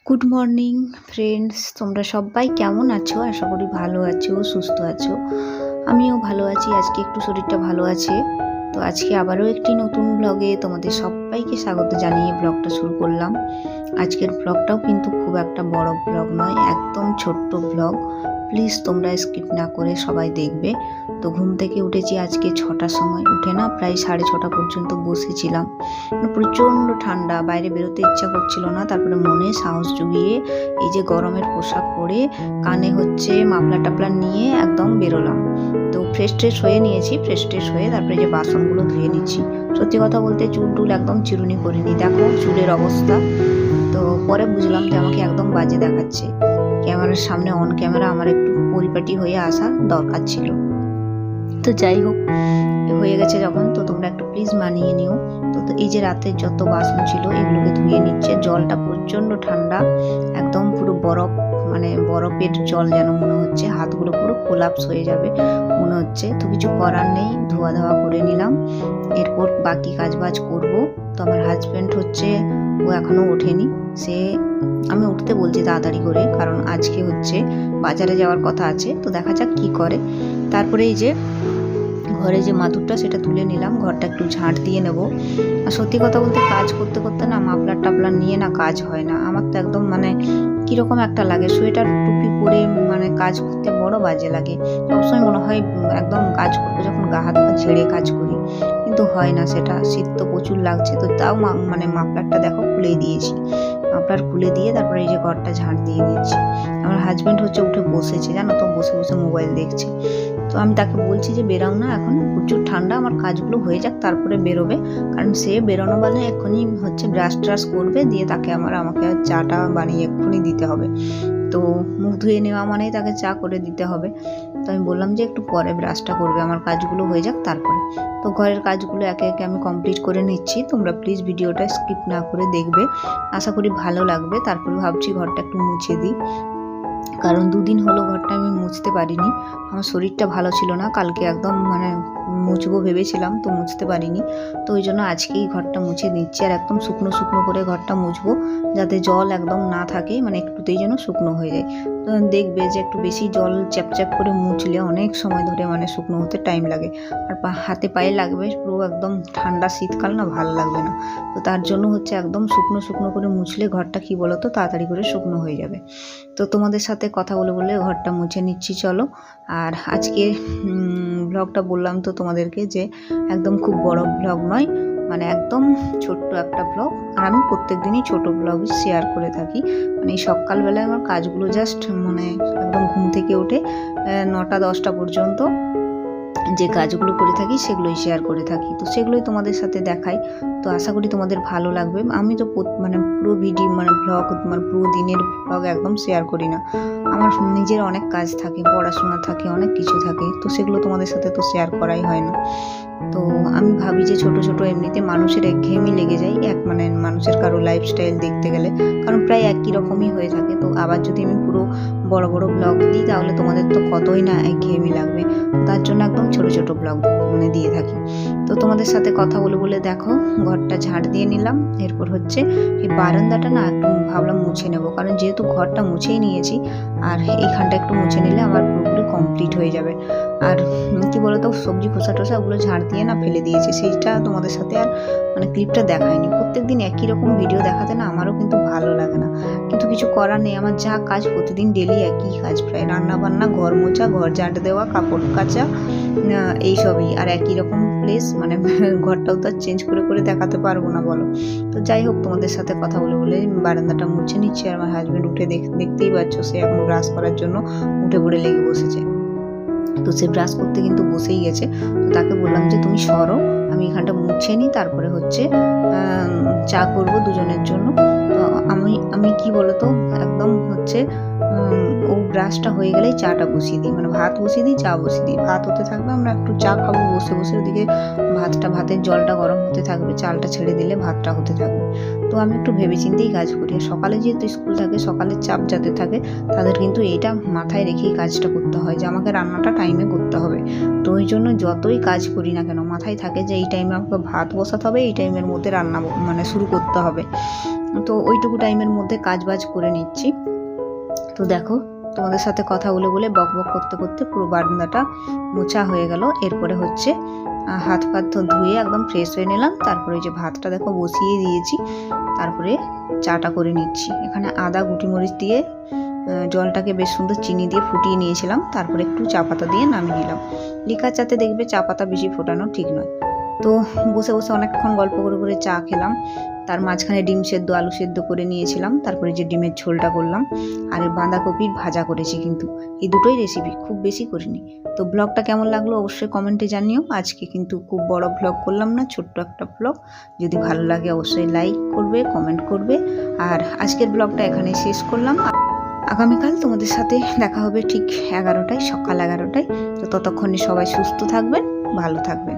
Good morning friends, তোমরা সবাই কেমন আছো? আশা করি ভালো আছো, সুস্থ আছো। আমিও ভালো আছি। আজকে একটু শরীরটা ভালো আছে। তো আজকে আবারও একটি নতুন ব্লগে তোমাদের সবাইকে স্বাগত জানিয়ে ব্লগটা শুরু করলাম। আজকের ব্লগটাও কিন্তু খুব একটা বড় ব্লগ নয়, একদম ছোট্ট ব্লগ। প্লিজ তোমরা স্কিপ না করে সবাই দেখবে। তো ঘুম থেকে উঠেছি আজকে 6টার সময়, উঠে না প্রায় 6:30 পর্যন্ত বসেছিলাম। প্রচণ্ড ঠান্ডা, বাইরে বেরোতে ইচ্ছা করছিল না। তারপরে মনে সাহস জুগিয়ে এই যে গরমের পোশাক পরে কানে হচ্ছে মাফলার টাফলার নিয়ে একদম বেরোলাম। তো ফ্রেশ ট্রেশ হয়ে নিয়েছি, ফ্রেশ ট্রেশ হয়ে তারপরে যে বাসনগুলো ধুয়ে নিচ্ছি। সত্যি কথা বলতে চুল টুল একদম চিরুনি করিনি, দেখো চুলের অবস্থা। তো পরে বুঝলাম যে আমাকে একদম বাজে দেখাচ্ছে। ক্যামেরার সামনে অন ক্যামেরা আমার একটু পরিপাটি হয়ে আসা দরকার ছিল। তো যাই হোক, হয়ে গেছে যখন, তো তোমরা একটু প্লিজ মানিয়ে নিও। তো এই যে রাতের যত বাসন ছিল এগুলোকে ধুয়ে নিচ্ছে। জলটা প্রচণ্ড ঠান্ডা, একদম পুরো বরফ, মানে বরফের জল যেন মনে হচ্ছে। হাতগুলো পুরো কোলাপস হয়ে যাবে মনে হচ্ছে। তো কিছু করার নেই, ধোয়া ধাওয়া করে নিলাম। এরপর বাকি কাজ বাজ করবো। তো আমার হাজব্যান্ড হচ্ছে, ও এখনো ওঠেনি। আমি উঠতে বলছি তাড়াতাড়ি করে, কারণ আজকে হচ্ছে বাজারে যাওয়ার কথা আছে। তো দেখা যাক কি করে। তারপরে এই যে ঘরে যে মাদুরটা সেটা তুলে নিলাম, ঘরটা একটু ঝাঁট দিয়ে নেব। আর সত্যি কথা বলতে কাজ করতে করতে না মাফলার টাফলার নিয়ে না কাজ হয় না। আমার তো একদম মানে কীরকম একটা লাগে, সোয়েটার টুপি পরে মানে কাজ করতে বড় বাজে লাগে। সবসময় মনে হয় একদম কাজ করবো যখন গা হাত পা ঝেড়ে কাজ করি, কিন্তু হয় না সেটা। শীত তো প্রচুর লাগছে, তো তাও মানে মাফলারটা দেখো খুলে দিয়েছি। মাফলার খুলে দিয়ে তারপরে এই যে ঘরটা ঝাঁট দিয়ে নিয়েছি। আমার হাজব্যান্ড হচ্ছে উঠে বসেছে, জানো তো, বসে বসে মোবাইল দেখছে। তো আমি তাকে বলছি যে বেরাও না, এখন প্রচুর ঠান্ডা, আমার কাজগুলো হয়ে যাক তারপরে বেরোবে। কারণ সে বেরোনো বলে এক্ষুনি হচ্ছে ব্রাশ ট্রাশ করবে, দিয়ে তাকে আমাকে চাটা বানিয়ে এক্ষুনি দিতে হবে। তো মুখ ধুয়ে নেওয়া মানেই তাকে চা করে দিতে হবে। তো আমি বললাম যে একটু পরে ব্রাশটা করবে, আমার কাজগুলো হয়ে যাক তারপরে। তো ঘরের কাজগুলো একে একে আমি কমপ্লিট করে নিচ্ছি। তোমরা প্লিজ ভিডিওটা স্কিপ না করে দেখবে, আশা করি ভালো লাগবে। তারপরে ভাবছি ঘরটা একটু মুছে দিই, কারণ 2 দিন হলো ঘরটা আমি মুছতে পারিনি। আমার শরীরটা ভালো ছিল না, কালকে একদম মানে মুছবো ভেবেছিলাম, তো মুছতে পারিনি। তো ওই জন্য আজকেই ঘরটা মুছে নিচ্ছি, আর একদম শুকনো শুকনো করে ঘরটা মুছবো, যাতে জল একদম না থাকে, মানে একটুতেই যেন শুকনো হয়ে যায়। তো দেখবে যে একটু বেশি জল চ্যাপচ্যাপ করে মুছলে অনেক সময় ধরে মানে শুকনো হতে টাইম লাগে, আর হাতে পায়ে লাগবে পুরো একদম ঠান্ডা শীতকাল না, ভালো লাগবে না। তো তার জন্য হচ্ছে একদম শুকনো শুকনো করে মুছলে ঘরটা কি বলো তো তাড়াতাড়ি করে শুকনো হয়ে যাবে। তো তোমাদের সাথে কথা বলে বলে ঘরটা মুছে নিচ্ছি, চলো। আর আজকে ব্লগটা বললাম তো তোমাদেরকে যে একদম খুব বড় ব্লগ নয়, মানে একদম ছোট্ট একটা ব্লগ। আর আমি প্রত্যেক দিনই ছোটো ব্লগই শেয়ার করে থাকি। মানে এই সকালবেলায় আমার কাজগুলো জাস্ট মানে একদম ঘুম থেকে উঠে 9টা-10টা পর্যন্ত যে কাজগুলো করে থাকি সেগুলোই শেয়ার করে থাকি। তো সেগুলোই তোমাদের সাথে দেখাই। তো আশা করি তোমাদের ভালো লাগবে। আমি তো মানে পুরো ভিডিও মানে ব্লগ, মানে পুরো দিনের ব্লগ একদম শেয়ার করি না। আমার নিজের অনেক কাজ থাকে, পড়াশোনা থাকে, অনেক কিছু থাকে, তো সেগুলো তোমাদের সাথে তো শেয়ার করাই হয় না। তো আমি ভাবি যে ছোট ছোট এমনিতে মানুষের একঘেয়েমি লেগে যায়, মানে মানুষের কারো লাইফস্টাইল দেখতে গেলে, কারণ প্রায় একই রকমই হয়ে থাকে। তো আবার যদি আমি পুরো বড় বড় ব্লগ দিই তাহলে তোমাদের তো কতই না একঘেয়েমি লাগবে। তার জন্য একদম ছোট ছোট ব্লগ মানে দিয়ে থাকি। তো তোমাদের সাথে কথা বলে বলে দেখো ঘরটা ঝাড় দিয়ে নিলাম। এরপর হচ্ছে এই বারান্দাটা না একটু ভাবলাম মুছে নেব, কারণ যেহেতু ঘরটা মুছেই নিয়েছি, আর এইখানটা একটু মুছে নিলে আমার পুরোপুরি কমপ্লিট হয়ে যাবে। আর কি বলতো, সবজি খোসা টোসা ওগুলো ঝাড় দিয়ে না ফেলে দিয়েছি, সেইটা তোমাদের সাথে আর মানে ক্লিপটা দেখায়নি। প্রত্যেকদিন একই রকম ভিডিও দেখাতে না আমারও কিন্তু ভালো লাগে না, কিন্তু কিছু করার নেই। আমার যা কাজ প্রতিদিন ডেলি একই কাজ, প্রায় রান্না বান্না, ঘর মোছা, ঘর ঝাঁট দেওয়া, কাপড় কাচা, এইসবই। আর একই রকম প্লেস, মানে ঘরটাও তো আর চেঞ্জ করে করে দেখাতে পারবো না বলো। তো যাই হোক, তোমাদের সাথে কথা বলে বলে বারান্দাটা মুছে নিচ্ছি। আর আমার হাজব্যান্ড উঠে দেখতেই পাচ্ছ, সে এখন ব্রাশ করার জন্য উঠে পড়ে লেগে বসেছে। তো সে ব্রাশ করতে কিন্তু বসেই গেছে। তো তাকে বললাম যে তুমি সরো, আমি এখানটা মুছে নিই, তারপরে হচ্ছে চা করবো দুজনের জন্য। তো আমি কি বলতো একদম হচ্ছে ও গ্রাসটা হয়ে গেলেই চাটা বসিয়ে দিই, মানে ভাত বসিয়ে দিই, চা বসিয়ে দিই। ভাত হতে থাকবে, আমরা একটু চা খাবো বসে বসে, ওদিকে ভাতের জলটা গরম হতে থাকবে, চালটা ছেড়ে দিলে ভাতটা হতে থাকবে। তো আমি একটু ভেবেচিন্তেই কাজ করি। সকালে যেহেতু স্কুল থাকে, সকালের চাপ যাদের থাকে তাদের কিন্তু এইটা মাথায় রেখেই কাজটা করতে হয় যে আমাকে রান্নাটা টাইমে করতে হবে। তো ওই জন্য যতই কাজ করি না কেন মাথায় থাকে যে এই টাইমে আমাকে ভাত বসাতে হবে, এই টাইমের মধ্যে রান্না মানে শুরু করতে হবে। তো ওইটুকু টাইমের মধ্যে কাজ বাজ করে নিচ্ছি। তো দেখো, তোমাদের সাথে কথা বলে বলে বক বক করতে করতে পুরো বারান্দাটা মোছা হয়ে গেল। এরপরে হচ্ছে হাত পাত ধুয়ে একদম ফ্রেশ হয়ে নিলাম। তারপরে ওই যে ভাতটা দেখো বসিয়ে দিয়েছি, তারপরে চাটা করে নিচ্ছি। এখানে আদা গুটিমরিচ দিয়ে জলটাকে বেশ সুন্দর চিনি দিয়ে ফুটিয়ে নিয়েছিলাম, তারপরে একটু চা পাতা দিয়ে নামিয়ে নিলাম। লিকা চাতে দেখবে চা পাতা বেশি ফোটানো ঠিক নয়। তো বসে বসে অনেকক্ষণ গল্প করে করে চা খেলাম। তার মাঝখানে ডিম সেদ্ধ আলু সেদ্ধ করে নিয়েছিলাম, তারপরে যে ডিমের ঝোলটা করলাম, আর বাঁধাকপির ভাজা করেছি। কিন্তু এই দুটোই রেসিপি, খুব বেশি করিনি। তো ব্লগটা কেমন লাগলো অবশ্যই কমেন্টে জানিও। আজকে কিন্তু খুব বড় ব্লগ করলাম না, ছোট্ট একটা ব্লগ। যদি ভালো লাগে অবশ্যই লাইক করবে, কমেন্ট করবে। আর আজকের ব্লগটা এখানে শেষ করলাম। আগামীকাল তোমাদের সাথে দেখা হবে ঠিক 11টায়, সকাল 11টায়। তো ততক্ষণে সবাই সুস্থ থাকবেন, ভালো থাকবেন।